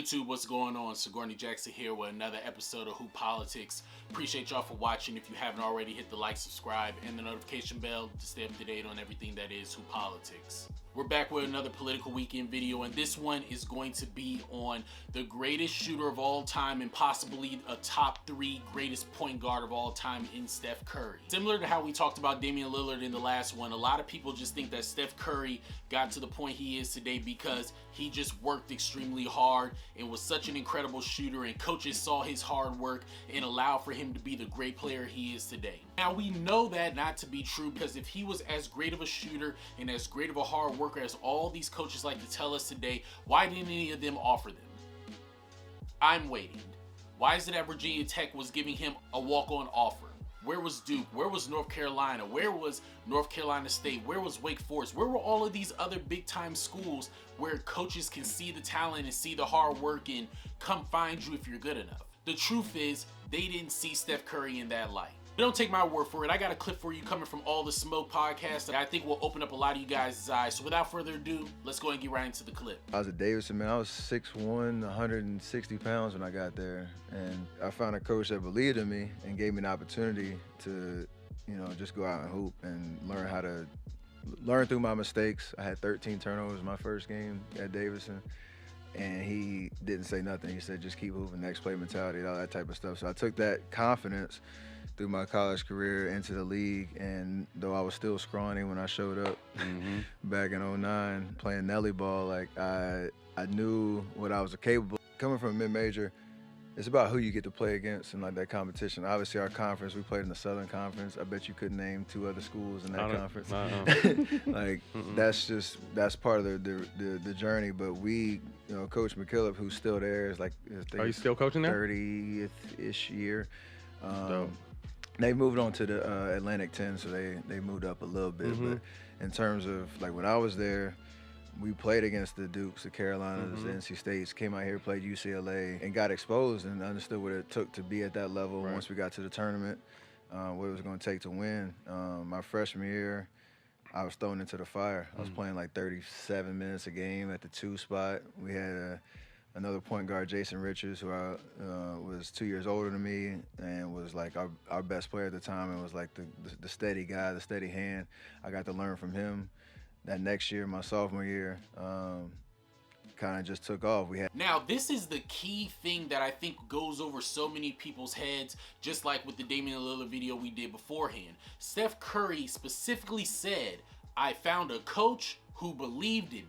YouTube, what's going on? Sigourney Jackson here with another episode of Who Politics. Appreciate y'all for watching. If you haven't already, hit the like, subscribe, and the notification bell to stay up to date on everything that is Who Politics. We're back with another Political Weekend video, and this one is going to be on the greatest shooter of all time and possibly a top 3 greatest point guard of all time in Steph Curry. Similar to how we talked about Damian Lillard in the last one, a lot of people just think that Steph Curry got to the point he is today because he just worked extremely hard and was such an incredible shooter, and coaches saw his hard work and allowed for him to be the great player he is today. Now, we know that not to be true, because if he was as great of a shooter and as great of a hard worker as all these coaches like to tell us today, why didn't any of them offer them? I'm waiting. Why is it that Virginia Tech was giving him a walk-on offer? Where was Duke? Where was North Carolina? Where was North Carolina State? Where was Wake Forest? Where were all of these other big-time schools where coaches can see the talent and see the hard work and come find you if you're good enough? The truth is, they didn't see Steph Curry in that light. But don't take my word for it. I got a clip for you coming from All the Smoke podcast that I think will open up a lot of you guys' eyes. So without further ado, let's go and get right into the clip. I was at Davidson, man. I was 6'1", 160 pounds when I got there. And I found a coach that believed in me and gave me an opportunity to, just go out and hoop and learn through my mistakes. I had 13 turnovers my first game at Davidson. And he didn't say nothing. He said, just keep moving, next play mentality, all that type of stuff. So I took that confidence through my college career into the league, and though I was still scrawny when I showed up back in 09 playing Nelly ball, like I knew what I was capable of. Coming from a mid-major, it's about who you get to play against and like that competition. Obviously, our conference, we played in the Southern Conference. I bet you couldn't name 2 other schools in that conference. That's part of the journey. But we, Coach McKillop, who's still there, is like, are you still coaching there? 30th-ish year. They moved on to the Atlantic 10, so they moved up a little bit. But in terms of like when I was there, we played against the Dukes, the Carolinas, the NC States, came out here, played UCLA, and got exposed and understood what it took to be at that level. Once we got to the tournament, what it was going to take to win. My freshman year, I was thrown into the fire. I was playing like 37 minutes a game at the 2 spot. We had another point guard, Jason Richards, who was 2 years older than me and was like our best player at the time, and was like the steady guy, the steady hand. I got to learn from him. That next year, my sophomore year, kind of just took off. Now, this is the key thing that I think goes over so many people's heads, just like with the Damian Lillard video we did beforehand. Steph Curry specifically said, I found a coach who believed in me.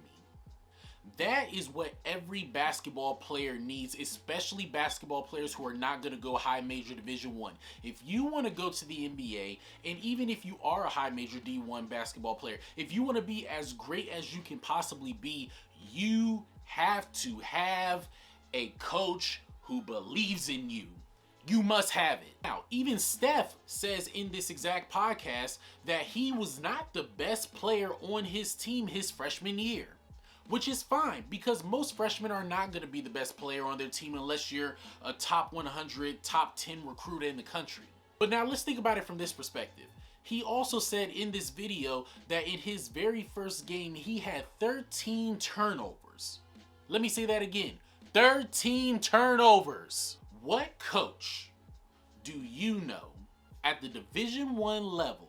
That is what every basketball player needs, especially basketball players who are not going to go high major Division I. If you want to go to the NBA, and even if you are a high major D1 basketball player, if you want to be as great as you can possibly be, you have to have a coach who believes in you. You must have it. Now, even Steph says in this exact podcast that he was not the best player on his team his freshman year. Which is fine, because most freshmen are not going to be the best player on their team unless you're a top 100, top 10 recruit in the country. But now let's think about it from this perspective. He also said in this video that in his very first game, he had 13 turnovers. Let me say that again. 13 turnovers. What coach do you know at the Division I level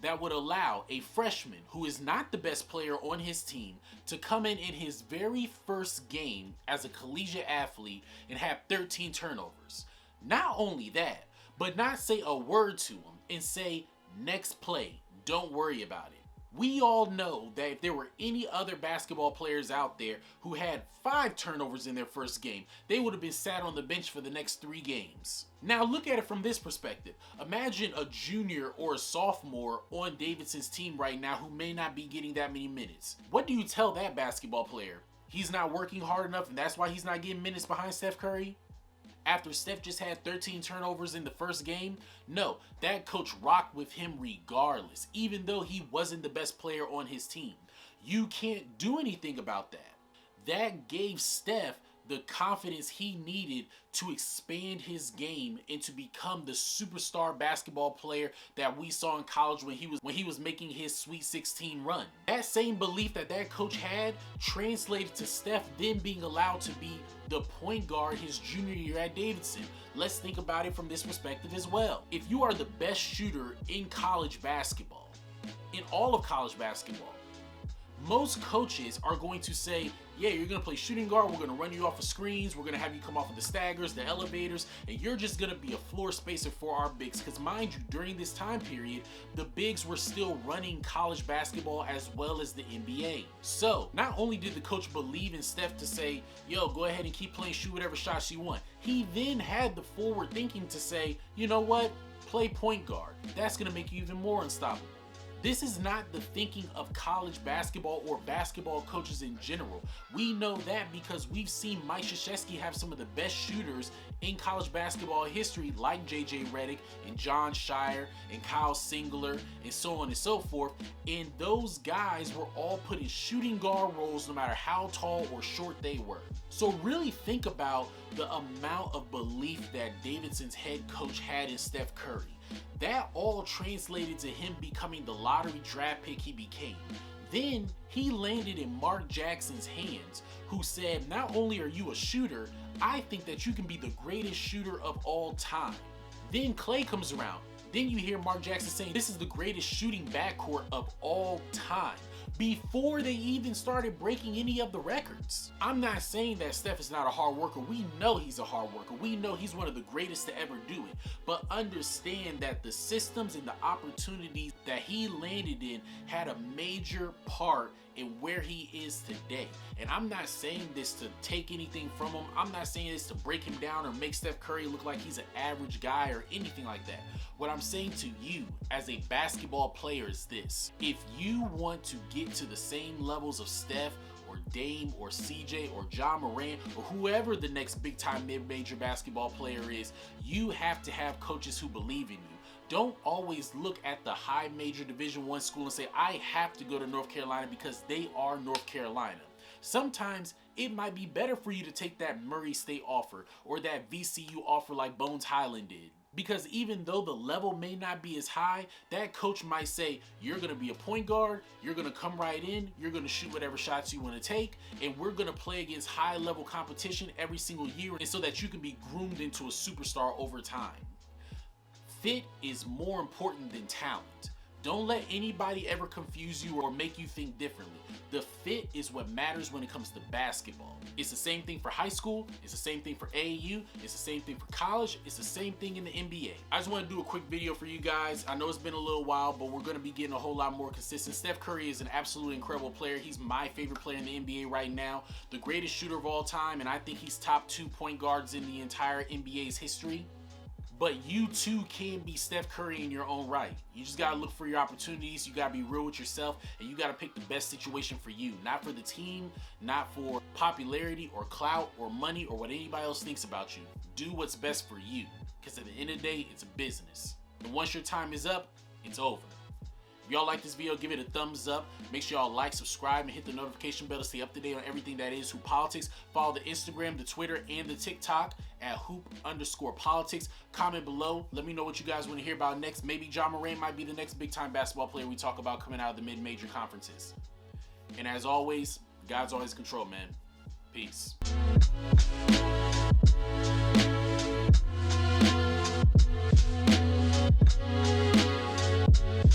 that would allow a freshman who is not the best player on his team to come in his very first game as a collegiate athlete and have 13 turnovers? Not only that, but not say a word to him and say, next play, don't worry about it. We all know that if there were any other basketball players out there who had 5 turnovers in their first game, they would have been sat on the bench for the next 3 games. Now look at it from this perspective. Imagine a junior or a sophomore on Davidson's team right now who may not be getting that many minutes. What do you tell that basketball player? He's not working hard enough and that's why he's not getting minutes behind Steph Curry? After Steph just had 13 turnovers in the first game? No, that coach rocked with him regardless, even though he wasn't the best player on his team. You can't do anything about that. That gave Steph the confidence he needed to expand his game and to become the superstar basketball player that we saw in college when he was making his Sweet 16 run. That same belief that coach had translated to Steph then being allowed to be the point guard his junior year at Davidson. Let's think about it from this perspective as well. If you are the best shooter in college basketball, in all of college basketball, most coaches are going to say, yeah, you're going to play shooting guard, we're going to run you off of screens, we're going to have you come off of the staggers, the elevators, and you're just going to be a floor spacer for our bigs. Because mind you, during this time period, the bigs were still running college basketball as well as the NBA. So not only did the coach believe in Steph to say, yo, go ahead and keep playing, shoot whatever shots you want, he then had the forward thinking to say, you know what, play point guard. That's going to make you even more unstoppable. This is not the thinking of college basketball or basketball coaches in general. We know that because we've seen Mike Krzyzewski have some of the best shooters in college basketball history, like J.J. Redick and John Shire and Kyle Singler and so on and so forth. And those guys were all put in shooting guard roles no matter how tall or short they were. So really think about the amount of belief that Davidson's head coach had in Steph Curry. That all translated to him becoming the lottery draft pick he became. Then he landed in Mark Jackson's hands, who said, not only are you a shooter, I think that you can be the greatest shooter of all time. Then Klay comes around. Then you hear Mark Jackson saying, this is the greatest shooting backcourt of all time, before they even started breaking any of the records. I'm not saying that Steph is not a hard worker. We know he's a hard worker. We know he's one of the greatest to ever do it. But understand that the systems and the opportunities that he landed in had a major part in where he is today. And I'm not saying this to take anything from him. I'm not saying this to break him down or make Steph Curry look like he's an average guy or anything like that. What I'm saying to you as a basketball player is this: if you want to get to the same levels of Steph or Dame or CJ or John Morant or whoever the next big time mid-major basketball player is, you have to have coaches who believe in you. Don't always look at the high major Division I school and say, I have to go to North Carolina because they are North Carolina. Sometimes it might be better for you to take that Murray State offer or that VCU offer like Bones Highland did. Because even though the level may not be as high, that coach might say, you're going to be a point guard, you're going to come right in, you're going to shoot whatever shots you want to take, and we're going to play against high level competition every single year, and so that you can be groomed into a superstar over time. Fit is more important than talent. Don't let anybody ever confuse you or make you think differently. The fit is what matters when it comes to basketball. It's the same thing for high school, it's the same thing for AAU, it's the same thing for college, it's the same thing in the NBA. I just want to do a quick video for you guys. I know it's been a little while, but we're going to be getting a whole lot more consistent. Steph Curry is an absolutely incredible player. He's my favorite player in the NBA right now, the greatest shooter of all time, and I think he's top 2 point guards in the entire NBA's history. But you too can be Steph Curry in your own right. You just gotta look for your opportunities, you gotta be real with yourself, and you gotta pick the best situation for you. Not for the team, not for popularity or clout or money or what anybody else thinks about you. Do what's best for you, because at the end of the day, it's a business. And once your time is up, it's over. If y'all like this video, give it a thumbs up. Make sure y'all like, subscribe, and hit the notification bell to stay up to date on everything that is Hoop Politics. Follow the Instagram, the Twitter, and the TikTok at hoop_politics. Comment below. Let me know what you guys want to hear about next. Maybe John Morant might be the next big time basketball player we talk about coming out of the mid-major conferences. And as always, God's always in control, man. Peace.